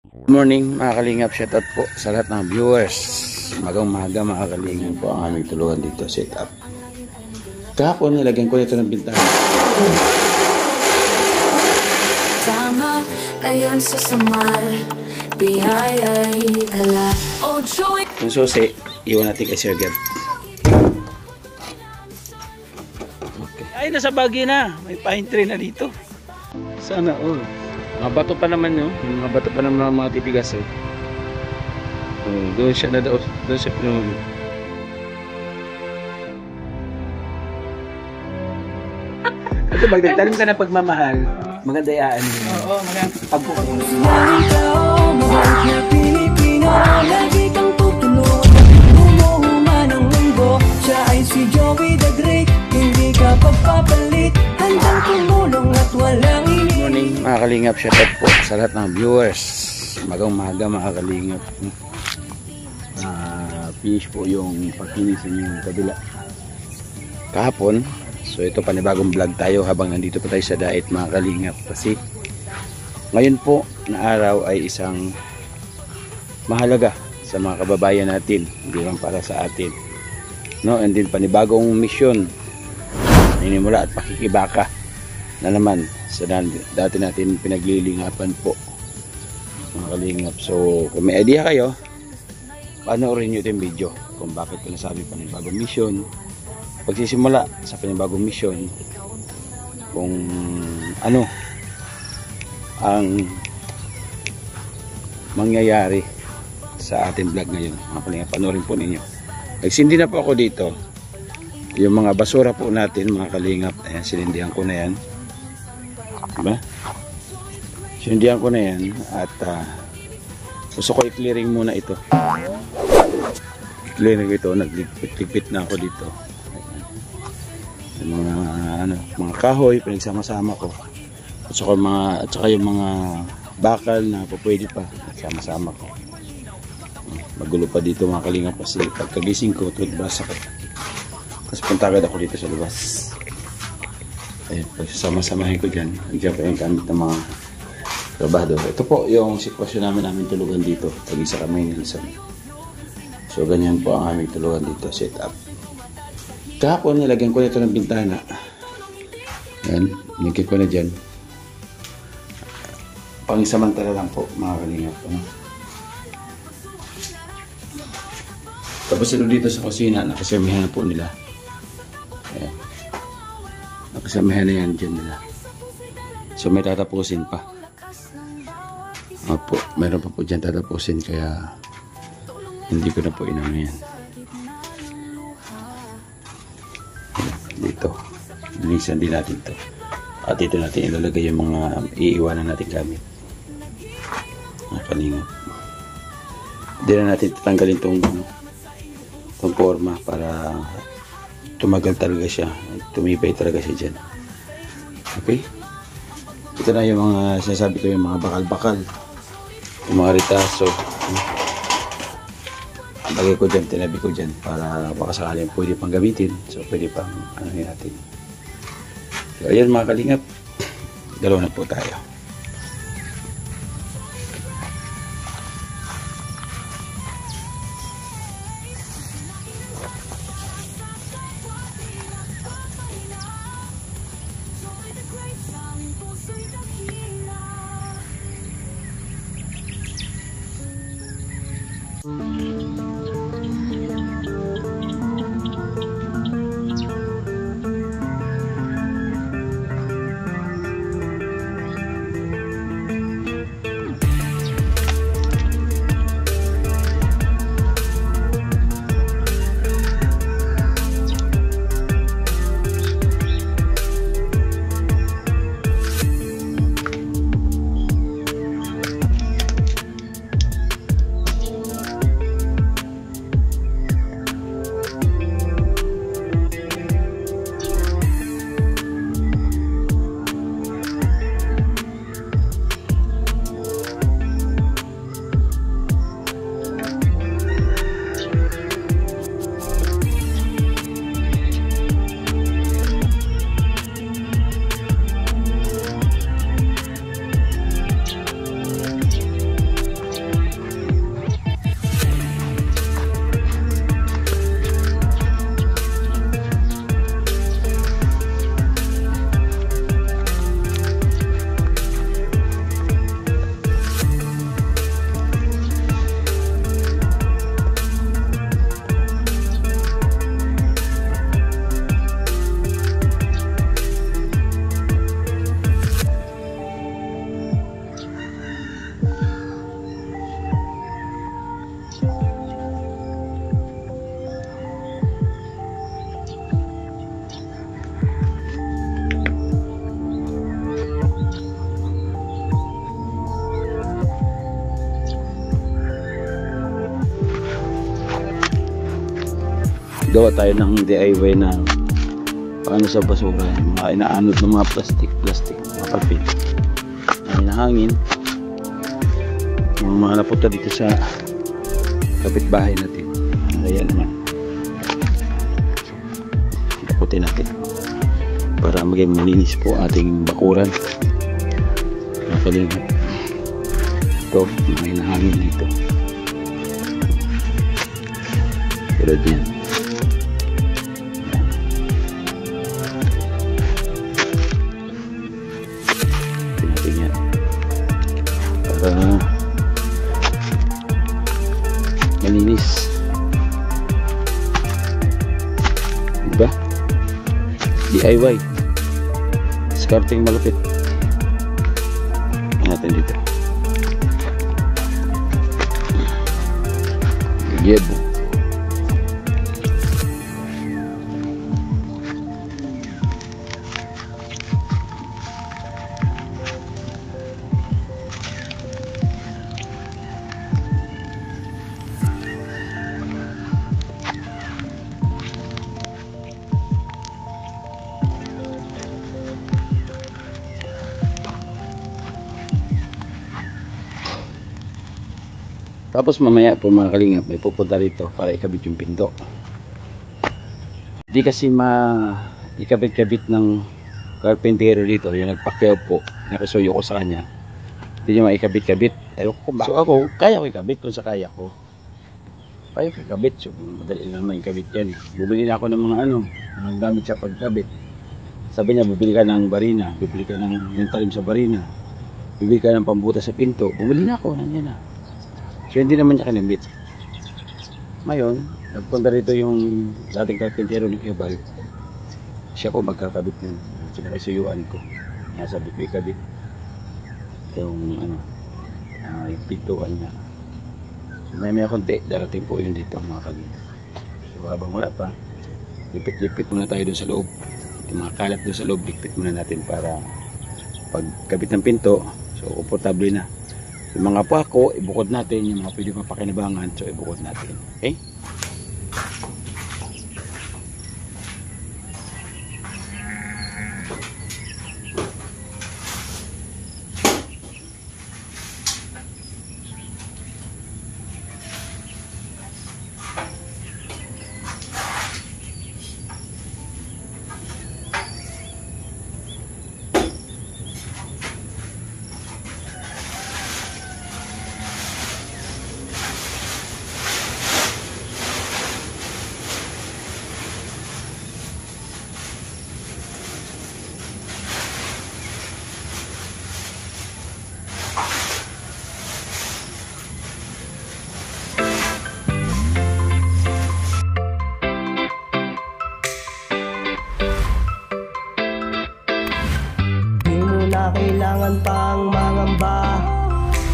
Good morning mga kalingap, shout out po sa lahat ng viewers. Magang-maga mga kalingap po ang aming tulugan dito, set up. Kahapon nilagyan ko nito ng bintana. Sama ngayon sa samar, biyaya'y dala. Yung susi, iwan natin kay Sir Gab. Okay. Ay, nasa Baguio na. May pine tree na dito. Sana all. Mga bato pa naman yun. Yung mga bato pa naman ng mga titigas eh. Doon siya na daw. Doon siya pinuli. Ito magdagdalim ka na pagmamahal. Maganda yaan yun. Oo, maganda. Pagpupuno. Lagi kang tutulog. Umuhuman ang mundo. Siya ay si Joey the Great. Hindi ka pagpapalit. Handang tumulong at walang ini. Good morning mga kalingap, shout out po sa lahat ng viewers. Magang-maga mga kalingap. Finish po yung pagkinisin yung kabila kahapon. So ito panibagong vlog tayo habang nandito pa tayo sa Dait mga kalingap. Kasi ngayon po na araw ay isang mahalaga sa mga kababayan natin, hindi lang para sa atin, no? And then panibagong misyon ninimula at pakikibaka na naman sa dati natin pinaglilingapan po mga kalingap. So kung may idea kayo, panoorin nyo yung video kung bakit ko nasabi panibagong mission, pagsisimula sa panibagong mission, kung ano ang mangyayari sa ating vlog ngayon mga kalingap. Panoorin po ninyo. Nagsindi na po ako dito. Yung mga basura po natin mga kalingap, ayan, sinindihan ko na yan, diba? Sinindihan ko na yan at gusto ko i-clearing muna ito. I-clearing ko ito, nagligpit na ako dito. Yung mga mga kahoy pinagsama-sama ko. At saka yung mga bakal na pwede pa sama-sama ko. Magulo pa dito mga kalingap kasi pagkagising ko toothbrush ako. Kasi punta agad ako dito sa labas. Ayun, pagsasama-samahin ko dyan. Diyan pa yung gamit ng mga trabaho. Ito po yung sitwasyon namin tulugan dito. Tag-isa kami Nilson. So ganyan po ang aming tulugan dito, set up. Kahapon nilagyan ko nito ng bintana. Yan, nilagyan ko na dyan. Pang-samantala lang po mga kalingap. Ano? Tapos ito dito sa kusina, nakasamihan na po nila. Ayan. Nakasamihan na yan dyan nila. So may tatapusin pa. Opo, meron pa po dyan tatapusin kaya hindi ko na po inano yan. Dito, linisan din natin to. At dito natin ilalagay yung mga iiwanan natin gamit. Mga kalingap. Hindi na natin tatanggalin itong forma para tumagal talaga siya, tumibay talaga siya dyan. Okay, ito na yung mga sinasabi ko, yung mga bakal-bakal, yung mga ritaso, lagay ko dyan, tinabi ko dyan para baka sakaling pwede pang gamitin. So pwede pang ano natin. So ayan mga kalingap, dalawa na po tayo. gawa tayo ng DIY na paano sa basura, mga inaanod ng mga plastic, mga papel na hinahangin, mga napunta dito sa kapitbahay natin. Kaya naman taputin natin para maging malinis po ating bakuran. Nakalingat ito, mga hinahangin dito tulad yan. Tingnan para malinis, diba? DIY discarding malupit natin dito. Yebo. Tapos mamaya po mga kalingap, may pupunta rito para ikabit yung pinto. Hindi kasi ikabit-kabit ng carpentero dito, yung nagpakyaw po, nakisuyo ko sa kanya. Hindi niya maikabit-kabit. So ako, kaya ko ikabit kung sa kaya ko. Kaya ko ikabit, so madali lang na ikabit yan. Bumili na ako ng mga mga gamit sa pagkabit. Sabi niya, bibili ka ng barina, bibili ka ng yung talim sa barina, bibili ka ng pambutas sa pinto. Bumili na ako, nandiyan na. So hindi naman niya kinabit. Ngayon, nagpunta rito yung dating carpentero ni Kebal. Siya ko magkakabit nun. Sinakasuyuan ko. Nasabi ko ikabit. Yung yung pintuan niya. So may konti, darating po yun dito mga kalingap. So habang wala pa, lipit-lipit muna tayo dun sa loob. Yung mga kalat dun sa loob, lipit muna natin para pagkabit ng pinto, so komportable na. Yung mga pako, ibukod natin. Yung mga pwede pa pakinabangan, so ibukod natin. Okay? Kailangan pang mangamba,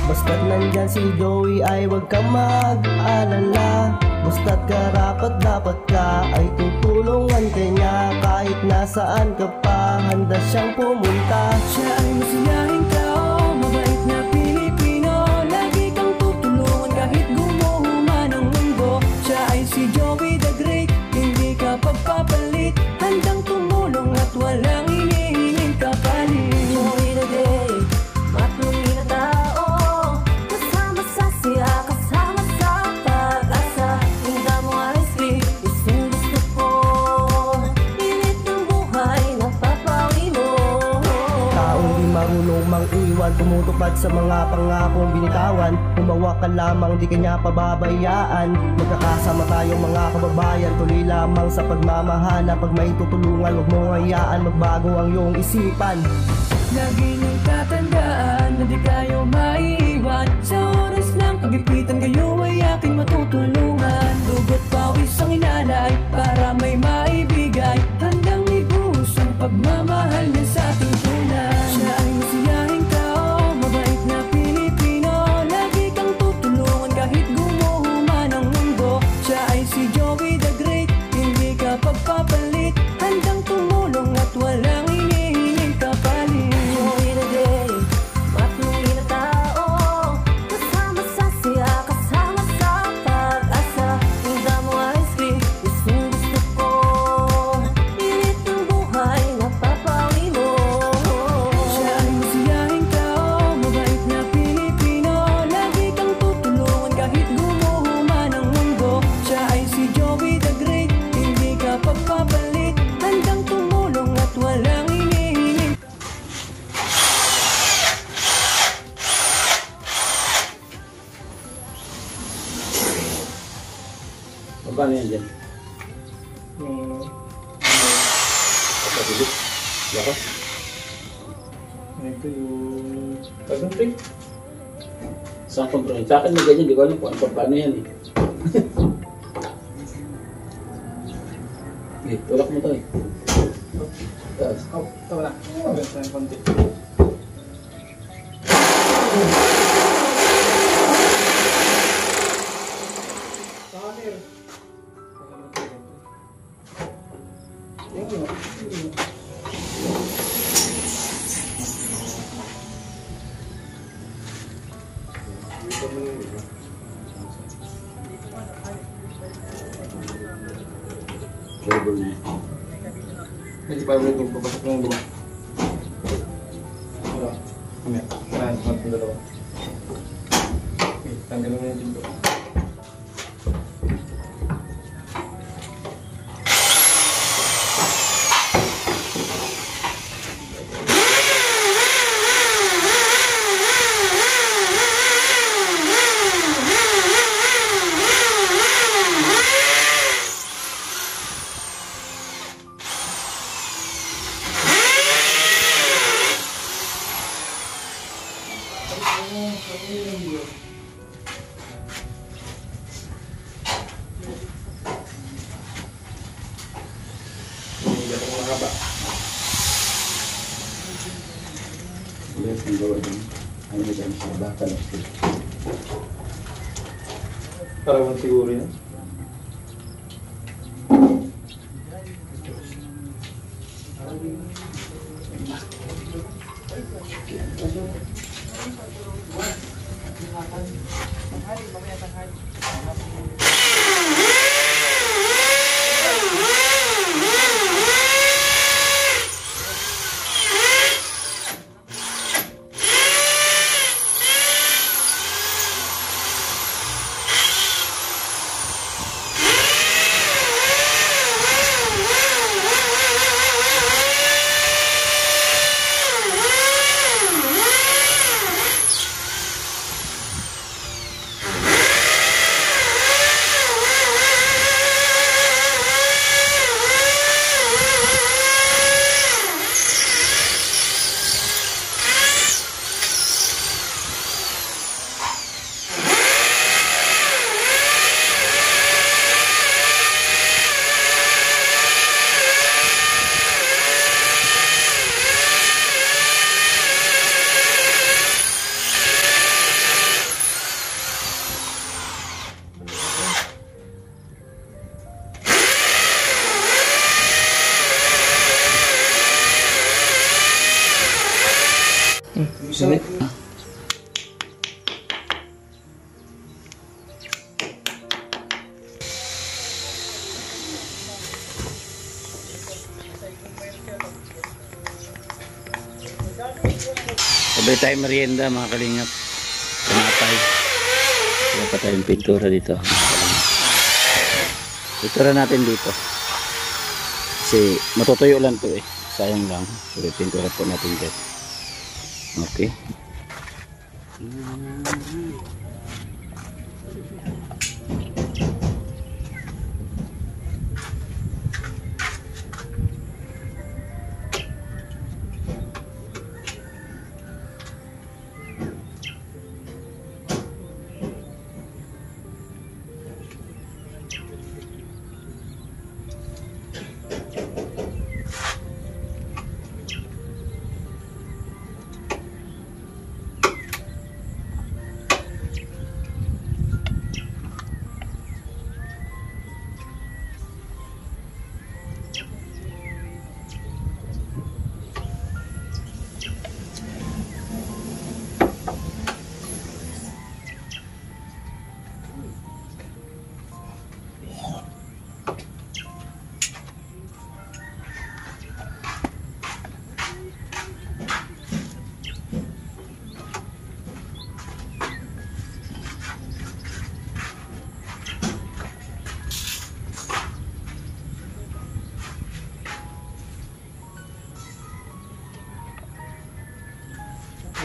basta't nandyan si Joey ay wag kang mag-alala. Basta't karapat dapat ka ay tutulungan kanya. Kahit nasaan ka pa, handa siyang pumunta. Siya ay masiyahin tao, mabait na Pilipino. Lagi kang tutulungan kahit gumuho man ang mundo. Siya ay si Joey the Great, hindi ka pagpapalit. Handang tumulong at walang hinihinging kapalit. Tumutupad sa mga pangakong binitawan. Humawa ka lamang, di kanya pababayaan. Magkakasama tayong mga kababayan, tuloy lamang sa pagmamahala. Pag may tutulungan, huwag mong hayaan magbago ang iyong isipan. Lagi niyong tatandaan na di kayo maiiwan. Sa oras ng kagipitan, kayo ay aking matutulungan. Dugot pawis ang inalay para may maibigay. Handang ibuhos ang pagmamahal niya sa ating tunay. Siya ay masiyahin si Joey the Great, hindi ka pagpapalit. Handang tumulong at walang hinihinging kapalit. Joey the Great, matuloy na tao. Paano yan dyan? Kapatid? Lakas? Ito yung pag-print. Saan kong drone? Sa akin may ganyan, di ko alam kung ano paano yan eh. Eh, tulak mo to eh. Taas. Oh, ito wala. Ito yung konti. Trouble na eh. Hindi pa rin ito. Papasok na yung duma. Ito. Kami. Kailangan ko natin dalawa. Okay, tanggalin mo yung dito. Yes, ang gawa dun. Ano ba dyan siya? Bakal. Parawan siguro yan. Sige. Sabay tayo merienda mga kalingap. Pinapay. Wala pa tayong pintura dito. Pintura natin dito. Kasi matutuyo lang to eh. Sayang lang. So pintura po natin dito. Okay.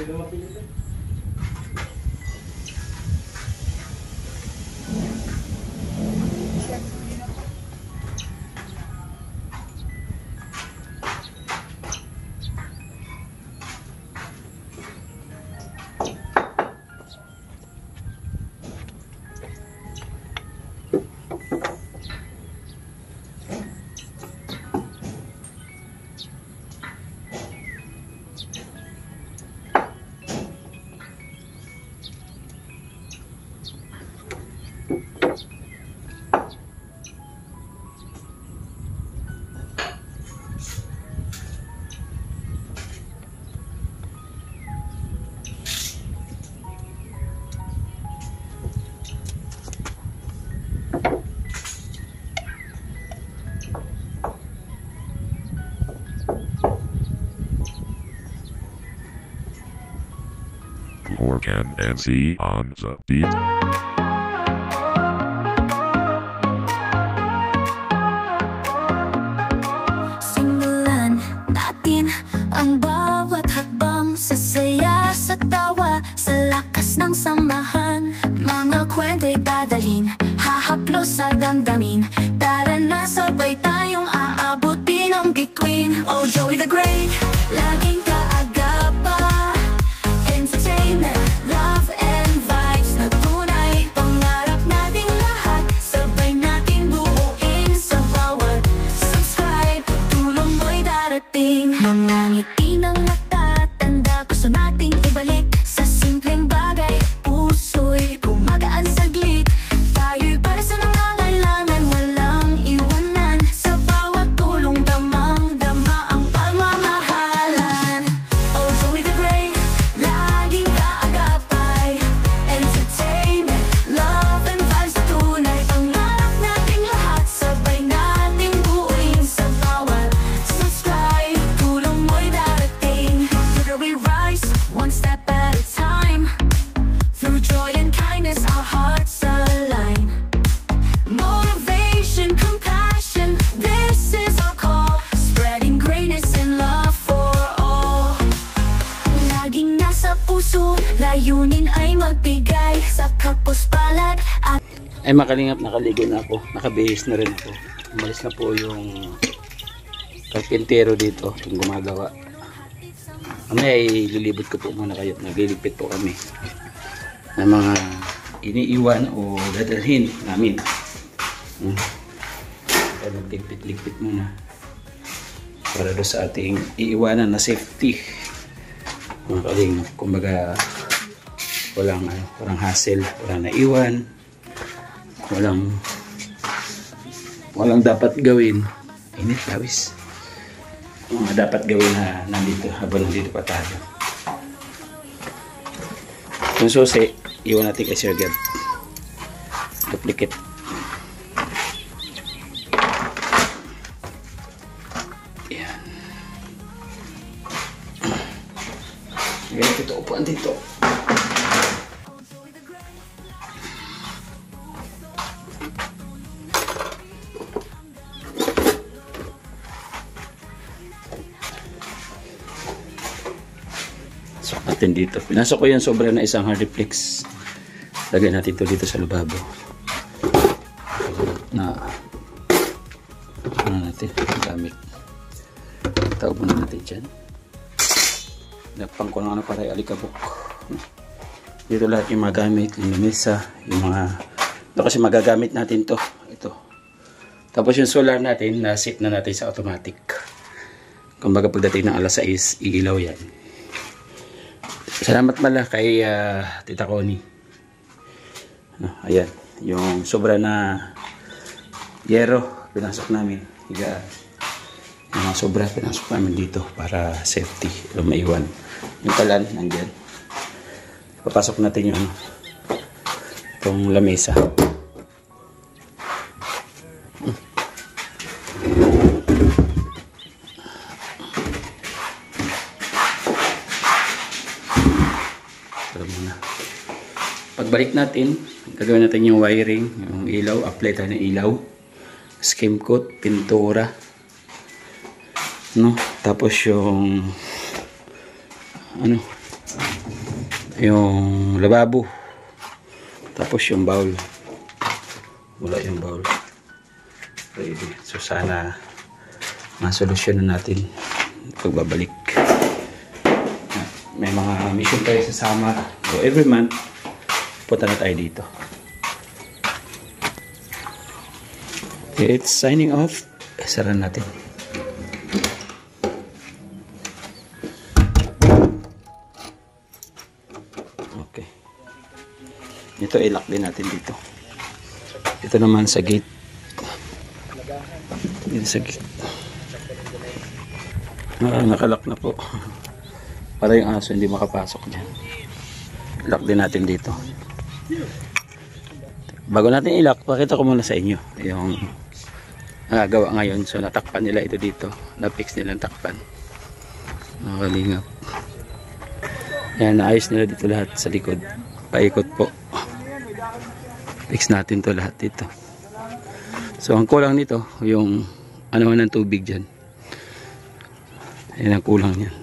Pwede mapili ito. Morgan and C on the beat. Simulan natin ang bawat hakbang sa saya, sa tawa, sa lakas ng samahan. Mga kwento'y dadalhin, hahaplo sa damdamin. Tara na, sabay tayong aabutin ang bituin. Oh, Joey the Great, laging kaagapa. Entertainment, love and vibes na tunay. Pangarap nating lahat, sabay nating buuin. Sa bawat subscribe, tulong mo'y darating. Mga ngiti ng mata, tanda gusto nating ibalik. Sa simpleng bagay, puso'y gumagaan saglit. Tayo'y para sa nangangailangan, walang iwanan. Sa bawat tulong, damang-dama ang pagmamahalan. Oh, Joey the Great, laging kaagapay. Entertainment, love and vibes na tunay. Pangarap nating lahat, sabay nating buuin. Sa bawat subscribe, tulong mo'y darating. Together we rise, one step at a time. Through joy and kindness, our hearts align. Motivation, compassion, this is our call. Spreading greatness and love for all. Laging nasa puso, layunin ay magbigay sa kapos palad at Ay makalingap, nakaligo na ako, nakabihis na rin ako. Umalis na po yung karpintero dito, yung gumagawa. Mamaya ay lilibot ko po muna kayo, nagliligpit po kami ng mga iniiwan o dadalhin namin. Kaya magligpit-ligpit muna para doon sa ating iiwanan na safety. Mga kalingap, kumbaga walang hassle, walang naiwan, walang dapat gawin. Init, tawis. Mga dapat gawin na nandito habang nandito pa tayo. Yung susi, iwan natin kay Sir Gab. Duplicate. Yan. Ganito ito, upuan dito. Pasok natin dito. Pinasok ko yung sobra na isang hardiplex. Lagay natin ito dito sa lababo. Na ano natin gamit. Tawag muna natin dyan. Napang ko ng ano para alikabok. Dito lahat yung mga gamit, yung mesa, yung mga ito kasi magagamit natin to. Ito. Tapos yung solar natin, na-set na natin sa automatic. Kumbaga pagdating ng alas 6, iilaw yan. Salamat pala kay Tita Connie. Ayan, yung sobra na yero pinasok namin. Higa, yung mga sobra pinasok namin dito para safety, maiwan. Yung kalan, nandyan. Papasok natin yung itong lamesa. Pagbalik natin, gagawin natin yung wiring, yung ilaw, apply tayo ng ilaw, skim coat, pintura, no? Tapos yung yung lababo, tapos yung bowl, wala yung bowl ready. So sana masolusyon na natin pagbabalik. May mga mission tayo sa summer, so every month punta na tayo dito. It's signing off. Sara natin. Okay. Ito i-lock din natin dito. Ito naman sa gate. Dito sa gate. Nakalock na po. Para yung aso hindi makapasok dyan. Lock din natin dito. Bago natin i-lock, pakita ko muna sa inyo yung nagagawa ngayon. So natakpan nila ito dito. Na-fix nila ang takpan. Nakalingap. Yan, naayos nila dito lahat sa likod. Paikot po. Fix natin to lahat dito. So ang kulang nito, yung ano ng tubig dyan. Yan ang kulang niyan.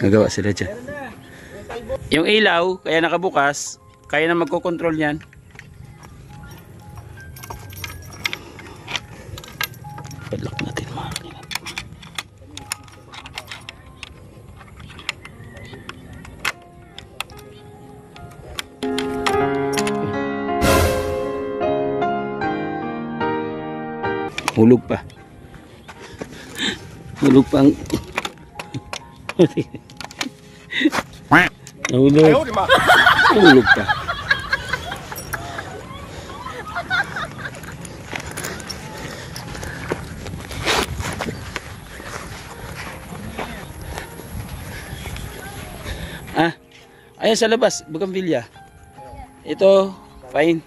Gagawa sila dyan. Yung ilaw, kaya nakabukas, kaya na magkocontrol yan. Padlock natin mga kalingap. Hulog pa. Hulog pang nahulog. Hulog pa. Ayan sa labas, Bougainvillea. Ito, fine.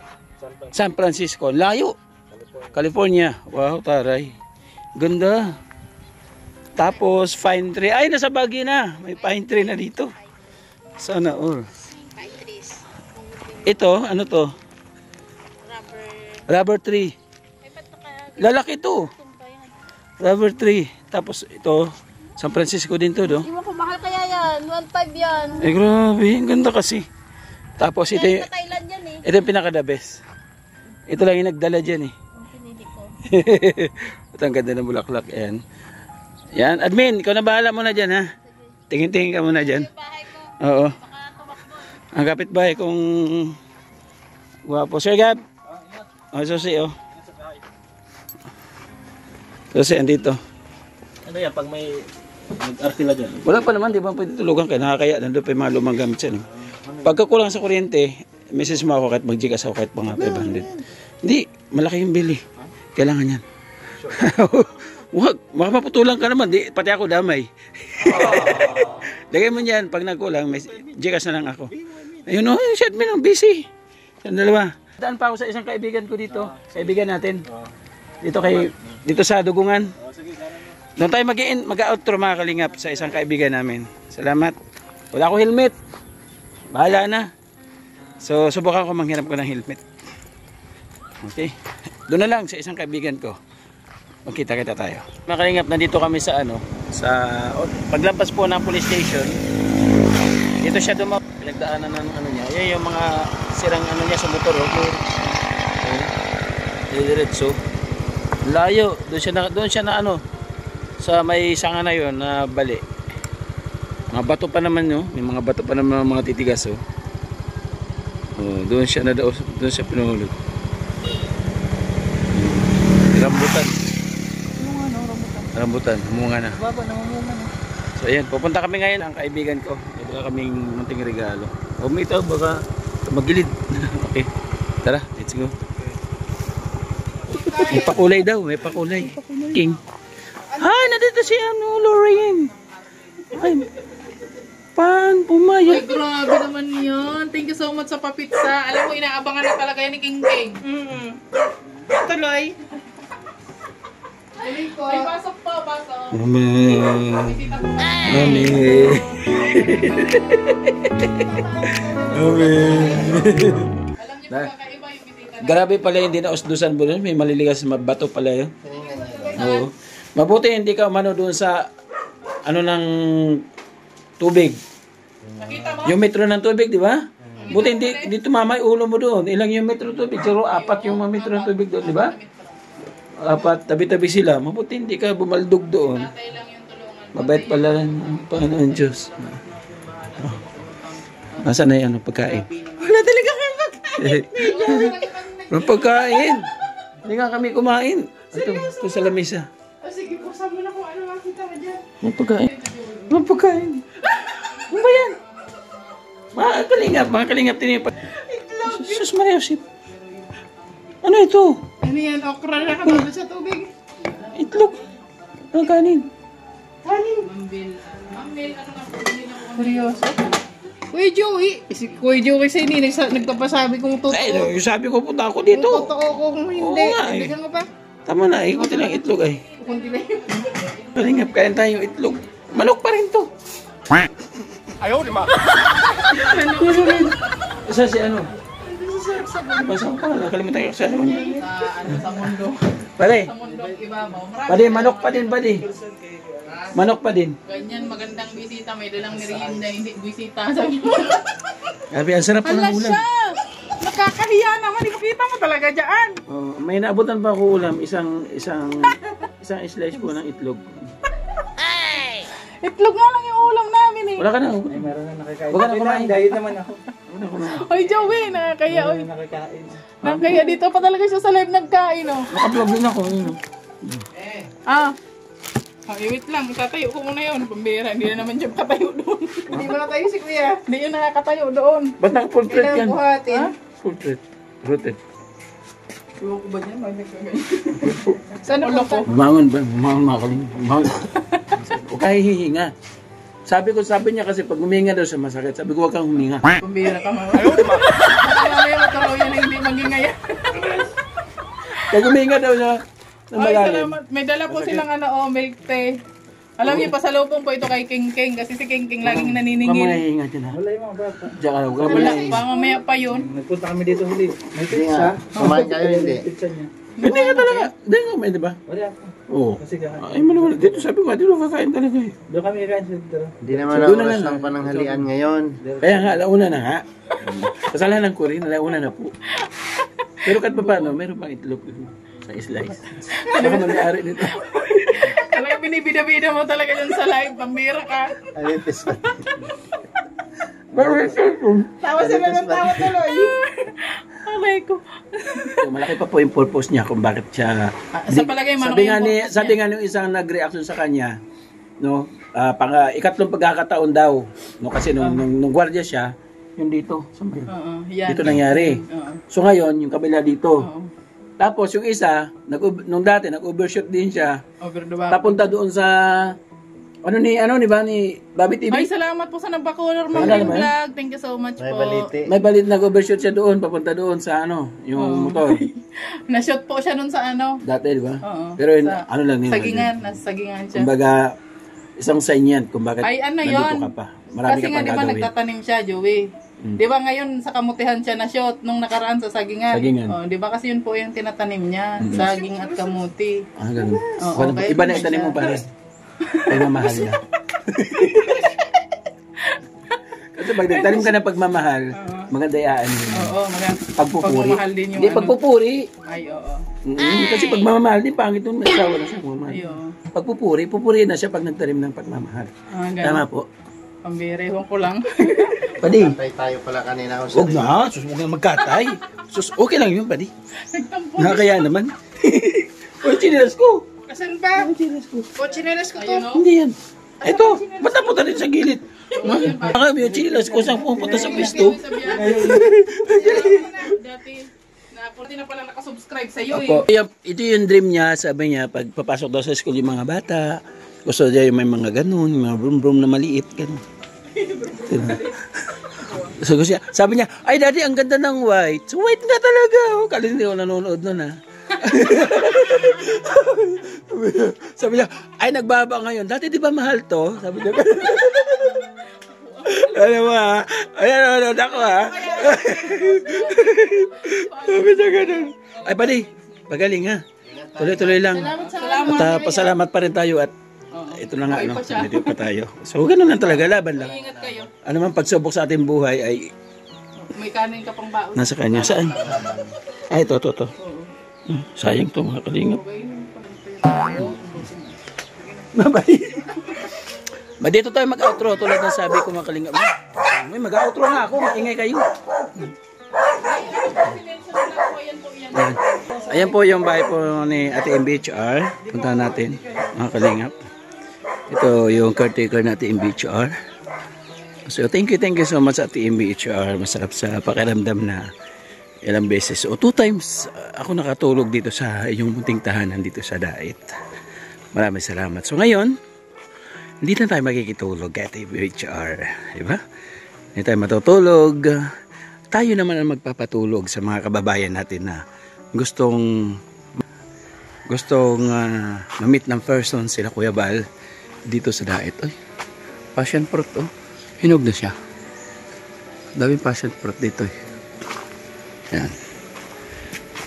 San Francisco, layo. California. Wow, taray. Ganda. Tapos pine tree. Ay, nasa Baguio na. May pine tree na dito. Sana all. Pine trees. Ito, ano to? Rubber tree. Lalaki to. Rubber tree. Tapos ito, San Francisco din to, do? Iwan ko, mahal kaya yan. 1.5 yan. Eh, grabe. Ang ganda kasi. Tapos ito, Sa Thailand yan eh. ito yung pinaka-the best. Ito lang yung nagdala dyan eh. Ang pinili ko. Ito ang ganda ng bulaklak. Yan. Yan. Admin, ikaw na bahala muna dyan ha. Tingin-tingin ka muna dyan. Bahay ko. Oo. Baka tumakbo. Ang kapitbahay kung guwapo. Sir Gab. Oh, Susi oh. Susi, andito. Ano yan, pag may nag-artila dyan? Wala pa naman, di ba pwede tulugan kaya nakakaya. Nandun pa yung mga lumang gamit siya. No? Pagka kulang sa kuryente, message mo ako kahit mag-gigas ako kahit mga 500. Hindi, malaki yung bili. Kailangan yan. Wag, baka maputulan ka naman. Di, pati ako damay. Lagay mo yan, pag nagkulang, may gigas na lang ako. Ayun o, shit me lang, busy. Sa dalawa. Daan pa ako sa isang kaibigan ko dito. Kaibigan natin. Dito sa Dugungan. Doon tayo mag-outro mga kalingap sa isang kaibigan namin. Salamat. Wala akong helmet. Bahala na. So, subukan ko manghiram ko ng helmet. Okay. Doon na lang sa isang kaibigan ko. Magkita-kita tayo. Mga kalingap, nandito kami sa paglampas po ng police station. Dito siya dumaw. Pinagdaanan ng niya. Yan yung mga sirang niya sa motor. Diretso. Layo. Doon siya na sa may sanga na yun na bali. Mga bato pa naman yun. May mga bato pa naman mga titigas doon siya pinuhulog. Rambutan. Rambutan, humunga na. Baba, namumunga na. So ayan, pupunta kami ngayon ang kaibigan ko. May baka kaming munting regalo. Ito, baka magilid. Okay. Tara, let's go. May pakulay daw, may pakulay. King. Hi, nandito si Lorraine. Ay, pumayag. Ay, grabe naman yun. Thank you so much sa papitsa. Alam mo, inaabangan na talaga yan ni King King. Tuloy. Ay, pasok po, pasok. Amen. Bisita po. Amen. Amen. Alam niyo po, kakaiba yung bisita na. Grabe pala hindi na usdusan mo doon. May maliligas na bato pala yun. Oo. Mabuti hindi ka umano doon sa ng tubig. Nakita mo? Yung metro ng tubig, di ba? Buti hindi tumama yung ulo mo doon. Ilang yung metro ng tubig? Siguro 4 yung mga metro ng tubig doon, di ba? 4, tabi-tabi sila. Mabuti hindi ka bumaldog doon. Tatay lang yung tulungan. Mabait pala ang Panginoon Diyos. Nasaan na yung pagkain? Wala talaga kayo magkain. Ang pagkain. Hindi nga kami kumain. Ito sa lamesa. Oh, sige, buksan mo na kung ano makita mo dyan. Ang pagkain. Ang pagkain. Ano ba yan? Mga kalingap tinipa. Sus Maria Josep. Ano ito? Ano yan? Okra na katulad sa tubig. Itlog. Ang kanin. Kanin. Mambil, ano nga po? Seryoso? Kuya Joey. Si Kuya Joey kasi hindi nagpapasabi kung totoo. Ay, sabi ko punta ako dito. Kung totoo kung hindi. Oo nga, eh. Hindi ka nga pa. Tama na, ikutin lang itlog ay. Kunti na yun. Kalingap, kain tayo itlog. Manok pa rin to. Ayaw, di ma. Isa si ano? Basta pa, nakalimutan ko sa ano. Sa mundo. Pare, Sa mundo ibabaw. Marami. pare, manok pa din, pare. Manok pa din. Ganyan, magandang bisita. May dalang merienda. Hindi bisita. Sabi mo. Sabi, ang sarap pa Hala ng ulam. siya! Nakakahiya naman. Ipakita mo talaga dyan. Oh, may naabutan pa ako ulam, isang slice po ng itlog. Itlog nga lang yung ulam namin eh. Wala ka na. Ay, meron na nakakain. Wala ka na kumain. Diet naman ako. Wala ka na. Oy, Joey, nakakaya. Oy, Nakakain. nakakaya. Dito pa talaga siya sa live nagkain, oh. Naka-vlog din ako. Yun, oh. Ah. Wait lang. Tatayo ko muna yun. Pambira. Hindi na naman siya makatayo doon. Hindi mo natayo si Kuya. Hindi yun nakakatayo doon. Ba't naka-full thread yan? Ha? Full thread. Rooted. Iwan ko ba dyan? Saan na po? Bumangon ba? Bumangon mga kalingap. Bumangon. Huwag kayo hihinga. Sabi niya kasi pag huminga daw siya masakit. Sabi ko huwag kang huminga. Pambira ka mga. Ayaw ba? Mamaya mataraw yan na hindi magingaya. Pag huminga daw siya ng Ay, malalim. salamat. May dala po silang milk tea. Alam niyo, pasalubong po ito kay King King kasi si King King laging Huwag mga naniningil. hihinga dyan ha. Wala yung mga bata. Diyan ka lang. Huwag ka Wala, malalim. baka mamaya pa yun. Nagpunta kami dito huli. May pizza. Kumain kayo hindi? Pizza niya. Hindi ka talaga. Hindi ka kumain, di ba? Wala ako. Oo. Kasi kakain. Ay, wala. Dito sabi ko, dito kakain talaga eh. Doon kami kakain sa dito. Hindi naman So, ang doon na oras lang, ng pananghalian ngayon. Kaya nga, alauna na nga. Kasalanan ko rin, alauna na po. Pero kahit pa paano, meron pang itlog sa slice. Baka mangyari nito. Talaga binibida-bida mo talaga dyan sa live. Pambira ka. Alitis pa. Tawa sila ng tawa tuloy. Alay ko. So, malaki pa po yung purpose niya kung bakit siya... Sa palagay mo, sabi nga yung isang nag-reaction sa kanya, no, ikatlong pagkakataon daw, no, kasi nung gwardiya siya, yung dito, sa may, yan. dito nangyari. So ngayon, yung kabila dito. Tapos yung isa, nung dati, nag-overshoot din siya, papunta doon sa, ni Bobby TV. Ay, salamat po sa nagbakulor mo Salamat, yung eh. vlog. Thank you so much May po. baliti. May balit nag-overshoot siya doon, papunta doon sa yung motor. Na-shoot po siya nun sa ano. Dati, di ba? Oo. Pero Sa lang yun. Sagingan. Nasa sagingan siya. Kumbaga, isang sign yan kung bakit Ay, ano nandito yun? ka pa. Marami Kasi ka nga, pang di ba, gagawin. nagtatanim siya, Joey. Di ba ngayon, sa kamutihan siya na-shoot nung nakaraan sa sagingan. Sagingan. Oh, di ba kasi yun po yung tinatanim niya. Saging at kamuti. Ah, ganun. Oo, kaya Iba na naman itanim siya. mo pare. Kaya mamahal na. Kasi pag nagtanim ka ng pagmamahal, maganda yaan yun. Oo, Pagpupuri. pagmamahal din yung Hindi, pagpupuri. Ay, oo. Kasi pagmamahal din, pangit yung may asawa na siya. Ay, oo. Pagpupuri, pupuri na siya pag nagtanim ng pagmamahal. Ah, Tama ganun. po. Pambira, ewan ko lang. Padi, Patay tayo pala kanina. huwag na. Sus, huwag na magkatay. Sus, okay lang yun, padi. Nagtampo. Nakakaya naman. O, chinilas ko. Kasan ba? Chinilas ko. O, chinelas ko to. Hindi yan. Ito, ba't napunta rin sa gilid? Baka yung chinilas ko saan pupunta sa pisto. Dati, pati na pala nakasubscribe sa'yo eh. Opo. Ito yung dream niya, sabi niya, pag papasok daw sa school yung mga bata, gusto niya yung may mga ganun, yung mga brum-brum na maliit, ganun. So, sabi niya, ay daddy, ang ganda ng white. So, white nga talaga. Oh, kala hindi ako nanonood nun ha. Sabi niya, ay nagbaba ngayon. Dati di ba mahal to? Sabi niya, alam mo ha? Ay, nanonood ako ha? Sabi niya ganun. Ay padi, magaling ha. Tuloy-tuloy lang. Salamat. At pasalamat pa rin tayo at ito na nga, no? Dito pa tayo. So, ganun lang talaga, laban lang. Ingat kayo. Ano man pagsubok sa ating buhay ay May kanin ka pang baon. nasa kanya. Saan? Ay, ito. Sayang to mga kalingap. Mabay. Ba dito tayo mag-outro tulad ng sabi ko mga kalingap. May mag-outro nga ako, maingay kayo. Ayan po, yan. Ayan po yung bahay po ni Ate MBHR. Punta natin, mga kalingap. Ito yung caretaker natin MBHR. So thank you so much Ate MBHR. Masarap sa pakiramdam na ilang beses o 2 times ako nakatulog dito sa inyong munting tahanan dito sa Dait. Maraming salamat. So ngayon, hindi na tayo makikitulog kay Ate MBHR. Diba? Hindi tayo matutulog. Tayo naman ang magpapatulog sa mga kababayan natin na gustong ma-meet ng person sila Kuya Bal dito sa Dait. Ay, passion fruit oh. Hinog na siya. Daming passion fruit dito eh. Yan.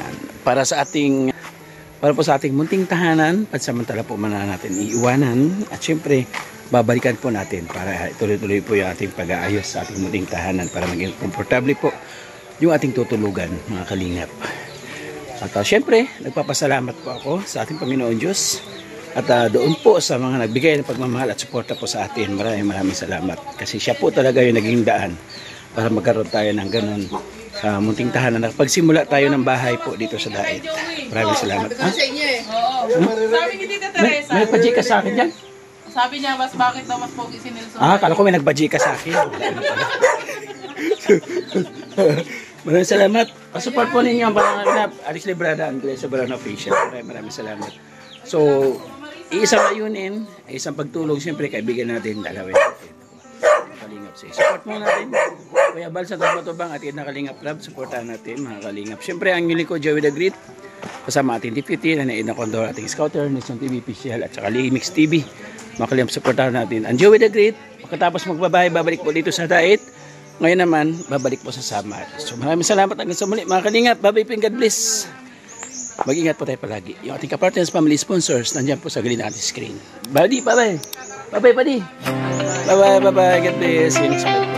Yan. Para po sa ating munting tahanan, pansamantala po muna natin iiwanan at syempre babalikan po natin para tuloy-tuloy po yung ating pag-aayos sa ating munting tahanan para maging komportable po yung ating tutulugan, mga kalingap. At syempre, nagpapasalamat po ako sa ating Panginoon Diyos at doon po sa mga nagbigay ng pagmamahal at suporta po sa atin. Maraming salamat kasi siya po talaga yung naging daan para magkaroon tayo ng ganun sa munting tahanan. Pagsimula tayo ng bahay po dito sa Dait. Maraming salamat. Sa inyo eh. Oo. Sabi ni Tita Teresa. May nagbaji ka sa akin dyan? Sabi niya, bakit daw mas pogi si Nelson? Kala ko may nagbaji ka sa akin. Maraming salamat. Pasupport po ninyo ang panganganap. Alice Librada, Andres Sobrano Official. Maraming salamat. So, isang ayunin, isang pagtulong, siyempre kaibigan natin, dalawin natin. Kalingap siya. Support mo natin. Kuya Bal sa Tabatobang at na Kalingap Club. Supportahan natin, mga Kalingap. Siyempre, ang yun ko, Joey the Great. Kasama ating deputy, na Edna Condor, ating scouter, Nelson TV Official, at saka Mix TV. Mga Kalingap, supportahan natin. Ang Joey the Great, pagkatapos magbabahay, babalik po dito sa Dait. Ngayon naman, babalik po sa Samar. So, maraming salamat hanggang sa muli. Mga Kalingap, bye-bye, God bless. Mag-ingat po tayo palagi. Yung ating kapartners, family sponsors, nandiyan po sa gilid ng ating screen. Buddy, bye-bye. Bye-bye, buddy. Bye-bye, bye-bye. God bless. See you next week.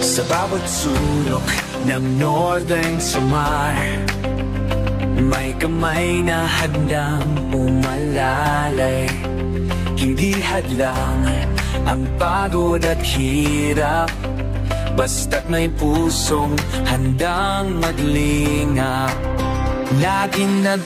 Sa bawat sulok ng Northern Samar, may kamay na handang umalalay. Hindi hadlang ang pagod at hirap, basta't may pusong handang maglingap. Laging